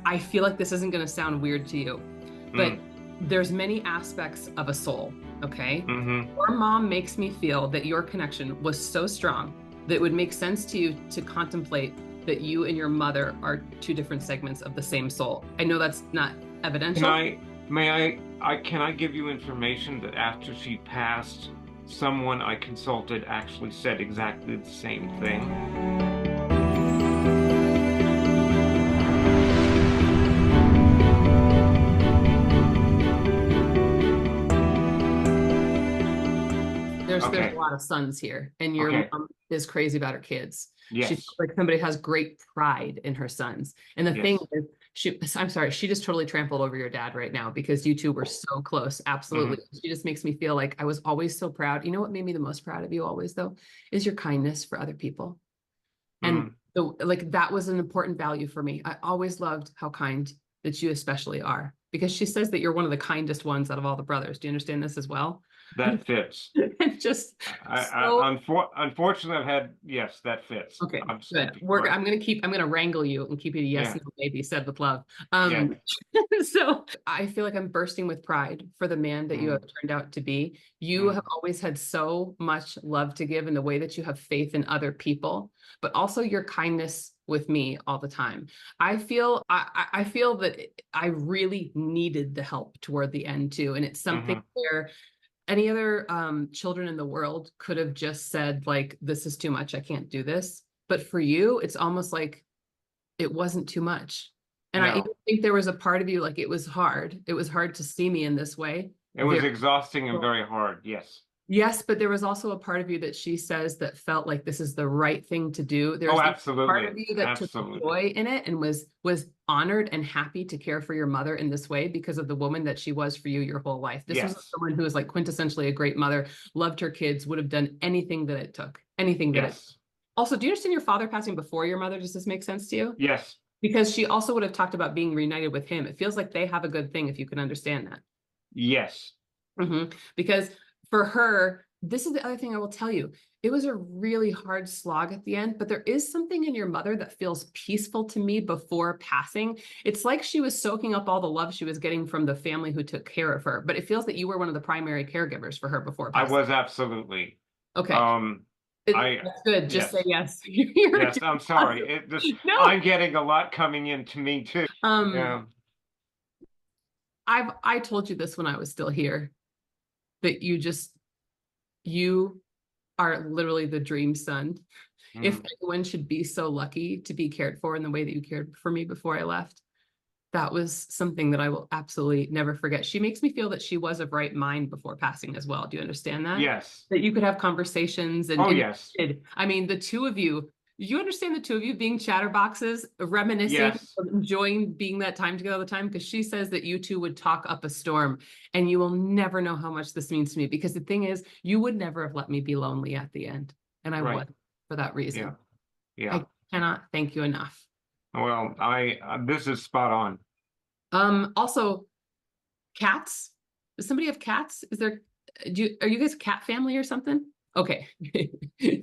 I feel like this isn't going to sound weird to you, but Mm, there's many aspects of a soul, okay? mm-hmm. Your mom makes me feel that your connection was so strong that it would make sense to you to contemplate that you and your mother are two different segments of the same soul. I know that's not Can evidential. I, can I give you information that after she passed, someone I consulted actually said exactly the same thing? There's a Okay, lot of sons here, and your okay, mom is crazy about her kids. She feels yes, like somebody has great pride in her sons. And the thing yes. is, I'm sorry, she just totally trampled over your dad right now because you two were so close. Absolutely. Mm-hmm. She just makes me feel like I was always so proud. You know what made me the most proud of you always, though, is your kindness for other people. And Mm. like that was an important value for me. I always loved how kind that you especially are because she says that you're one of the kindest ones out of all the brothers. Do you understand this as well? That fits. And just so Unfortunately, I've had, yes, that fits. okay, I'm good. right. I'm gonna wrangle you and keep you to yes, Yeah, no, maybe said with love. yeah. So I feel like I'm bursting with pride for the man that you have Mm, turned out to be. You have mm, always had so much love to give in the way that you have faith in other people, but also your kindness with me all the time. I feel that I really needed the help toward the end too. And it's something mm-hmm. where any other children in the world could have just said, like, this is too much, I can't do this. But for you, it's almost like it wasn't too much. And I even No, think there was a part of you, like, it was hard. It was hard to see me in this way. it was Very exhausting and very hard. Yes. yes, but there was also a part of you that she says that felt like this is the right thing to do. Oh, There's a part of absolutely. you that took Absolutely. joy in it and was honored and happy to care for your mother in this way because of the woman that she was for you your whole life. This was Yes. someone who was like quintessentially a great mother, loved her kids, would have done anything that it took, anything that it. Yes. Also, do you understand your father passing before your mother? Does this make sense to you? Yes. Because she also would have talked about being reunited with him. It feels like they have a good thing if you can understand that. Yes. Because for her, this is the other thing I will tell you. It was a really hard slog at the end, but there is something in your mother that feels peaceful to me before passing. It's like she was soaking up all the love she was getting from the family who took care of her, but it feels that you were one of the primary caregivers for her before I passing. was absolutely. Okay, Um, I, that's good. Just say yes. yes. You're Yes. I'm sorry. awesome. It this No. I'm getting a lot coming into me too. Um, Yeah. I told you this when I was still here that you are literally the dream son. If Mm. anyone should be so lucky to be cared for in the way that you cared for me before I left, that was something that I will absolutely never forget. She makes me feel that she was of right mind before passing as well. Do you understand that? Yes. That you could have conversations Oh, and you yes. did. I mean, the two of you, you understand the two of you being chatterboxes, reminiscing, Yes. enjoying being that time together all the time? Because she says that you two would talk up a storm, and you will never know how much this means to me. Because the thing is, you would never have let me be lonely at the end, and I Right. would for that Yeah. reason. Yeah. I cannot thank you enough. Well, this is spot on. Also, cats. Does somebody have cats? Is there? Are you guys a cat family or something? Okay,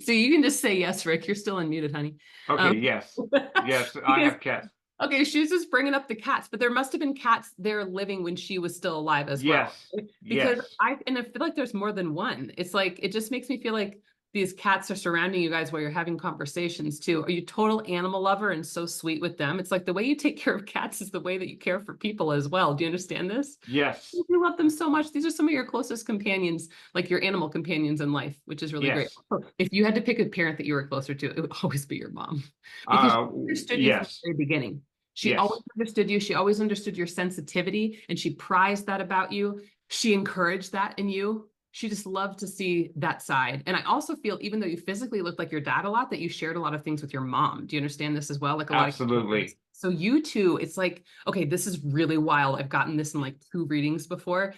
so you can just say yes, Rick. You're still unmuted, honey. Okay. Um, Yes. Yes. I because have cats. okay, she was just bringing up the cats, but there must have been cats there living when she was still alive as well. Yes. Because Yes. I feel like there's more than one. It's like it just makes me feel like these cats are surrounding you guys while you're having conversations too. Are you total animal lover and so sweet with them? It's like the way you take care of cats is the way that you care for people as well. Do you understand this? Yes. You love them so much. These are some of your closest companions, like your animal companions in life, which is really great. Yes. If you had to pick a parent that you were closer to, it would always be your mom because she understood you from the Yes. very beginning. She always Yes. understood you. She always understood your sensitivity and she prized that about you. She encouraged that in you. She just loved to see that side. And I also feel, even though you physically looked like your dad a lot, that you shared a lot of things with your mom. Do you understand this as well? Like a lot of Absolutely. so you two, it's like, okay, this is really wild. I've gotten this in like two readings before.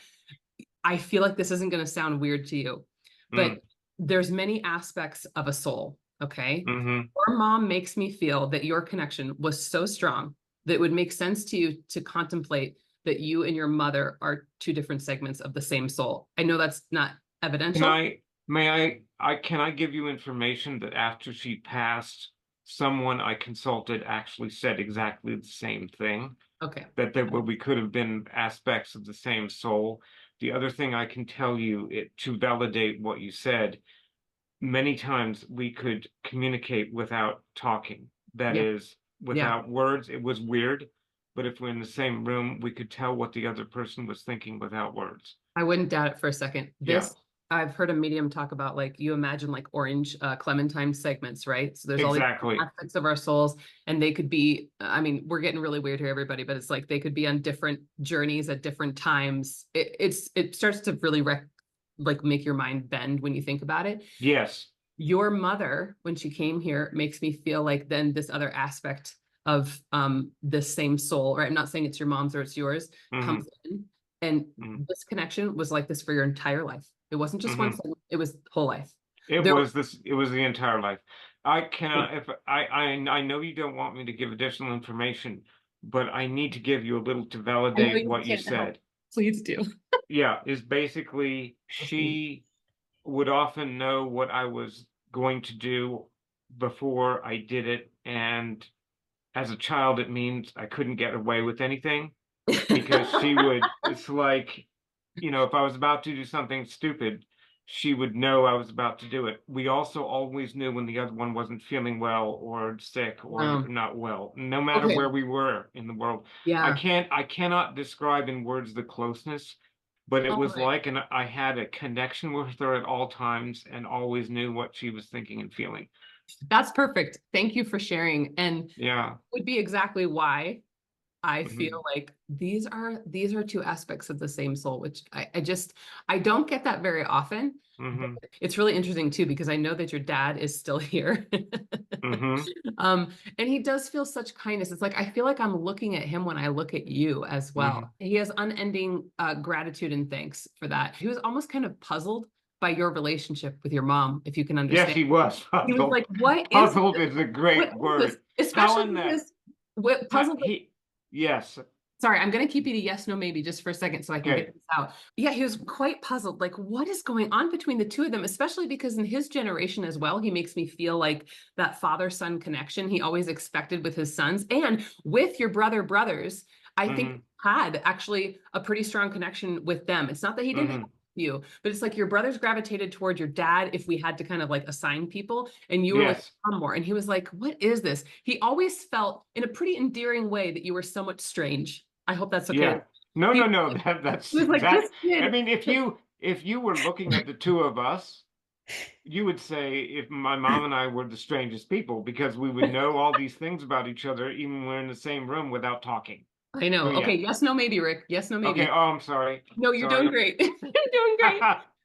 I feel like this isn't going to sound weird to you, Mm, but there's many aspects of a soul. Okay. mm-hmm. Your mom makes me feel that your connection was so strong that it would make sense to you to contemplate that you and your mother are two different segments of the same soul. I know that's not Can evidential. I, can I give you information that after she passed, someone I consulted actually said exactly the same thing? Okay. that we could have been aspects of the same soul. The other thing I can tell you to validate what you said, many times we could communicate without talking. That Yeah. is, Yeah. without words. It was weird, but if we're in the same room, we could tell what the other person was thinking without words. I wouldn't doubt it for a second. Yeah, This, I've heard a medium talk about, like, you imagine like orange clementine segments, right? So there's all these exactly. aspects of our souls, and they could be, I mean, we're getting really weird here, everybody, but it's like they could be on different journeys at different times. It starts to really like make your mind bend when you think about it. Yes. Your mother, when she came here, makes me feel like then this other aspect of this same soul, right? I'm not saying it's your mom's or it's yours, Hmm. comes in. And Hmm. this connection was like this for your entire life. It wasn't just one Hmm. second, it was whole life. It There, was this. It was the entire life. I cannot. If I know you don't want me to give additional information, but I need to give you a little to I know validate you what you can't help. said. Please do. Yeah, is basically So sweet. she would often know what I was going to do before I did it, and as a child, it means I couldn't get away with anything because she would, it's like, if I was about to do something stupid, she would know I was about to do it. We also always knew when the other one wasn't feeling well or sick or Um, not well, no matter okay. where we were in the world. Yeah. I cannot describe in words the closeness, but it All was right. like, and I had a connection with her at all times and always knew what she was thinking and feeling. That's perfect. Thank you for sharing. And Yeah. would be exactly why I Hmm. feel like these are two aspects of the same soul, which I don't get that very often. But Hmm. it's really interesting too, because I know that your dad is still here. Hmm. And he does feel such kindness. It's like I feel like I'm looking at him when I look at you as well. Hmm. He has unending gratitude and thanks for that. He was almost kind of puzzled by your relationship with your mom, if you can Yes, understand. he was He was puzzled. like, "What is Puzzled this? is a What great is this?" word. How Especially in that? because what puzzled. He, yes. Sorry, I'm going to keep you to yes, no, maybe just for a second so I can Okay. get this out. Yeah, he was quite puzzled. Like, what is going on between the two of them? Especially because in his generation as well, he makes me feel like that father-son connection he always expected with his sons and with your brothers. I think Hmm. had actually a pretty strong connection with them. It's not that he didn't have Hmm. you, but it's like your brothers gravitated toward your dad if we had to kind of like assign people, and you were with Yes. Tom more. And he was like, "What is this?" He always felt in a pretty endearing way that you were somewhat strange. I hope that's okay. Yeah. No, He, no, no. he That's was like, this exact. I kid. mean, if you were looking at the two of us, you would say if my mom and I were the strangest people because we would know all these things about each other even when we're in the same room without talking. I know. So Okay. yeah. Yes, no, maybe, Rick. Yes, no, Okay. maybe. Oh, I'm sorry. No, you're doing Sorry. great. You're doing great.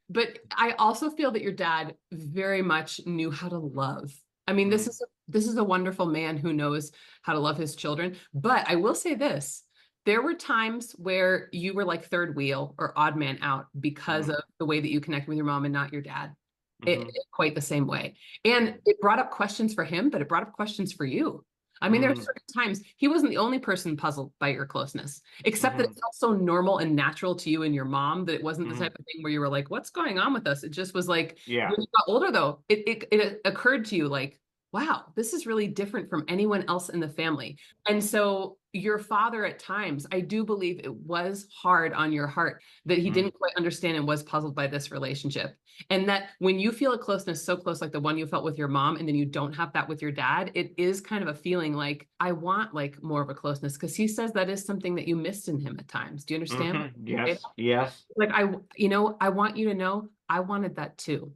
But I also feel that your dad very much knew how to love. I mean, this Mm, is this is a wonderful man who knows how to love his children. But I will say this. There were times where you were like third wheel or odd man out because mm, of the way that you connect with your mom and not your dad. mm, Quite the same way. And it brought up questions for him, but it brought up questions for you. I mean, there are mm, certain times he wasn't the only person puzzled by your closeness, except that mm, it's also normal and natural to you and your mom, that it wasn't the mm. type of thing where you were like, what's going on with us? It just was like, Yeah. when you got older though, it occurred to you like, wow, this is really different from anyone else in the family. And so your father at times, I do believe it was hard on your heart that he Mm, didn't quite understand and was puzzled by this relationship. And that when you feel a closeness so close, like the one you felt with your mom, and then you don't have that with your dad, it is kind of a feeling like, I want like more of a closeness. Cause he says that is something that you missed in him at times. Do you understand? yes. Yes. Like, I want you to know I wanted that too.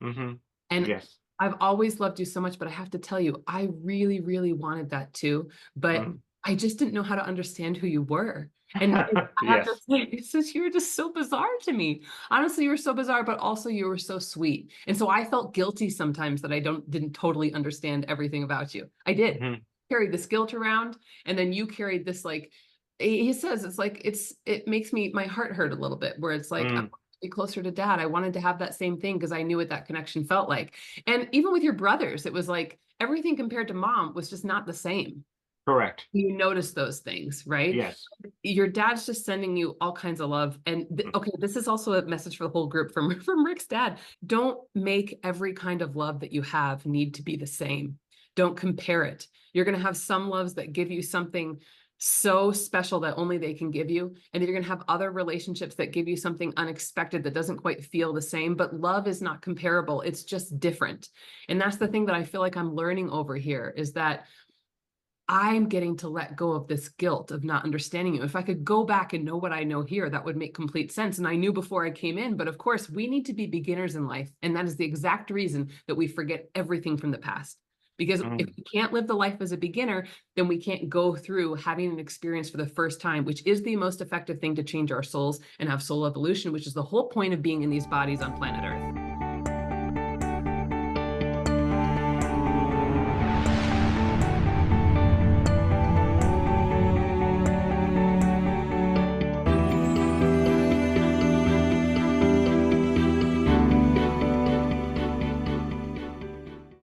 Hmm. And Yes. I've always loved you so much, but I have to tell you, I really, really wanted that too. But Mm. I just didn't know how to understand who you were. And I have to Yes. say, it's just, you were just so bizarre to me. Honestly, you were so bizarre, but also you were so sweet. And so I felt guilty sometimes that I didn't totally understand everything about you. I did. Hmm. Carried this guilt around, and then you carried this like he says it's like it makes me my heart hurt a little bit, where it's like I Mm. want to be closer to dad. I wanted to have that same thing because I knew what that connection felt like. And even with your brothers, it was like everything compared to mom was just not the same. Correct. You notice those things, right? Yes. Your dad's just sending you all kinds of love. And okay, this is also a message for the whole group from from Rick's dad. Don't make every kind of love that you have need to be the same. Don't compare it. You're going to have some loves that give you something so special that only they can give you. And you're going to have other relationships that give you something unexpected that doesn't quite feel the same. But love is not comparable, it's just different. And that's the thing that I feel like I'm learning over here, is that I'm getting to let go of this guilt of not understanding you. If I could go back and know what I know here, that would make complete sense. And I knew before I came in, but of course, we need to be beginners in life. And that is the exact reason that we forget everything from the past. Because if Mm. we can't live the life as a beginner, then we can't go through having an experience for the first time, which is the most effective thing to change our souls and have soul evolution, which is the whole point of being in these bodies on planet Earth.